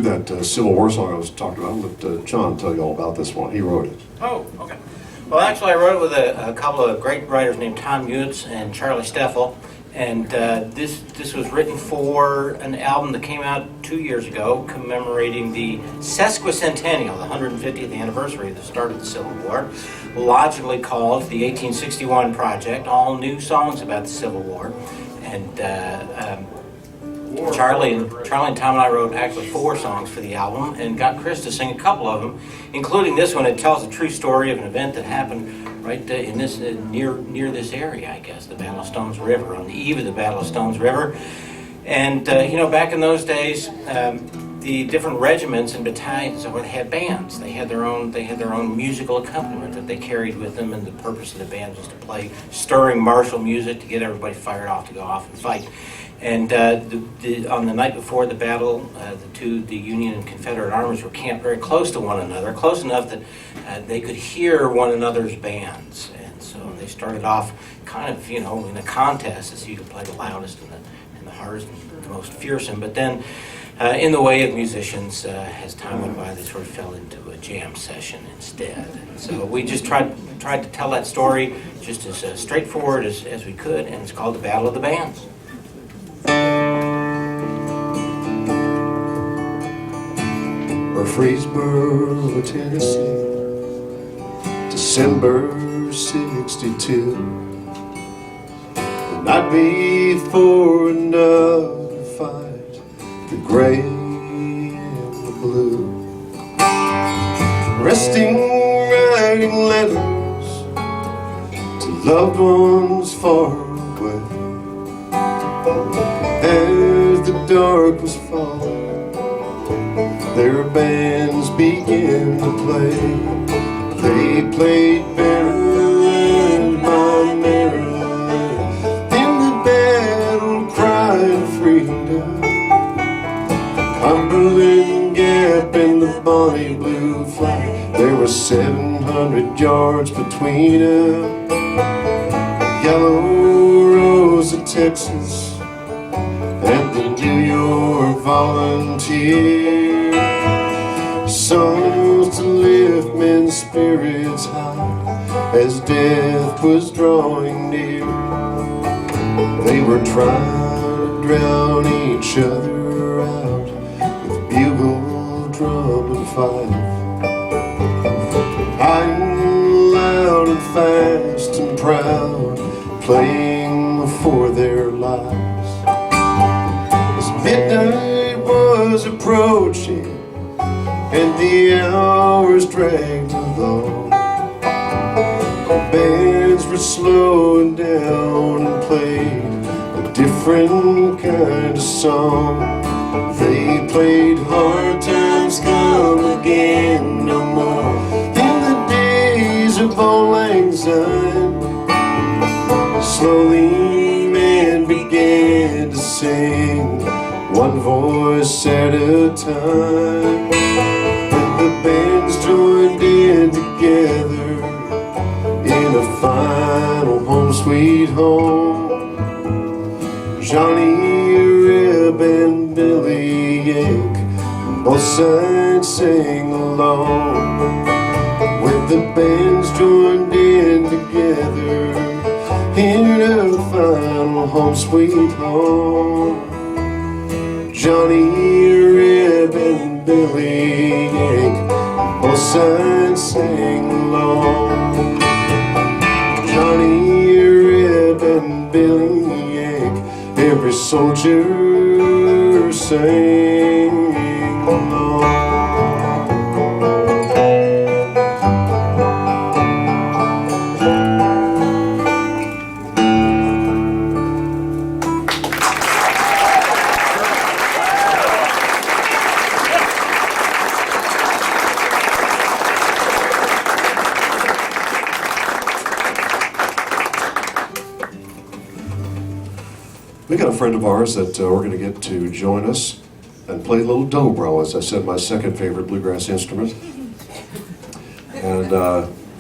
That Civil War song I was talking about, let John tell you all about this one. He wrote it. Oh, okay. Well, actually, I wrote it with a couple of great writers named Thomm and Charley Stefl, and this was written for an album that came out 2 years ago, commemorating the sesquicentennial, the 150th anniversary of the start of the Civil War, logically called the 1861 Project, all new songs about the Civil War, and Charley and Thomm and I wrote actually 4 songs for the album and got Chris to sing a couple of them, including this one. It tells a true story of an event that happened right in this near this area, I guess, the Battle of Stones River, on the eve of the Battle of Stones River. And you know, back in those days, the different regiments and battalions had bands. They had their own musical accompaniment that they carried with them, and the purpose of the band was to play stirring martial music to get everybody fired off to go off and fight. And on the night before the battle, the Union and Confederate armies were camped very close to one another, close enough that they could hear one another's bands. And so they started off kind of, you know, in a contest to see who could play the loudest and the hardest and the most fearsome. But then, in the way of musicians, as time went by, they sort of fell into a jam session instead. And so we just tried to tell that story just as straightforward as we could, and it's called The Battle of the Bands. Murfreesboro, Tennessee, December '62. The night before another fight, the gray and the blue, resting, writing letters to loved ones far away. As the dark was falling, their bands began to play. They played Maryland by Maryland in the battle cry of freedom. Cumberland Gap and the Bonnie Blue Flag, there were 700 yards between them. Yellow Rose of Texas and the New York Volunteer. Songs to lift men's spirits high as death was drawing near. They were trying to drown each other out with bugle, drum, and fife, hiding loud and fast and proud, playing for their lives. As midnight was approaching and the hours dragged along, bands were slowing down and played a different kind of song. They played Hard Times Come Again No More in the days of Auld Lang Syne. Slowly men began to sing, one voice at a time. The bands joined in together in a final Home Sweet Home. Johnny Reb and Billy Yank, both sides sang along. When the bands joined in together in a final Home Sweet Home. Johnny Reb and Billy Yank, both sides sang along. Johnny Reb and Billy Yank, every soldier sang along. We got a friend of ours that we're going to get to join us and play a little dobro, as I said, my second favorite bluegrass instrument. And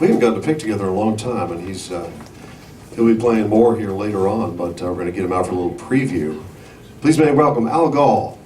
we haven't gotten to pick together in a long time, and he'll be playing more here later on, but we're going to get him out for a little preview. Please may I welcome Al Gall.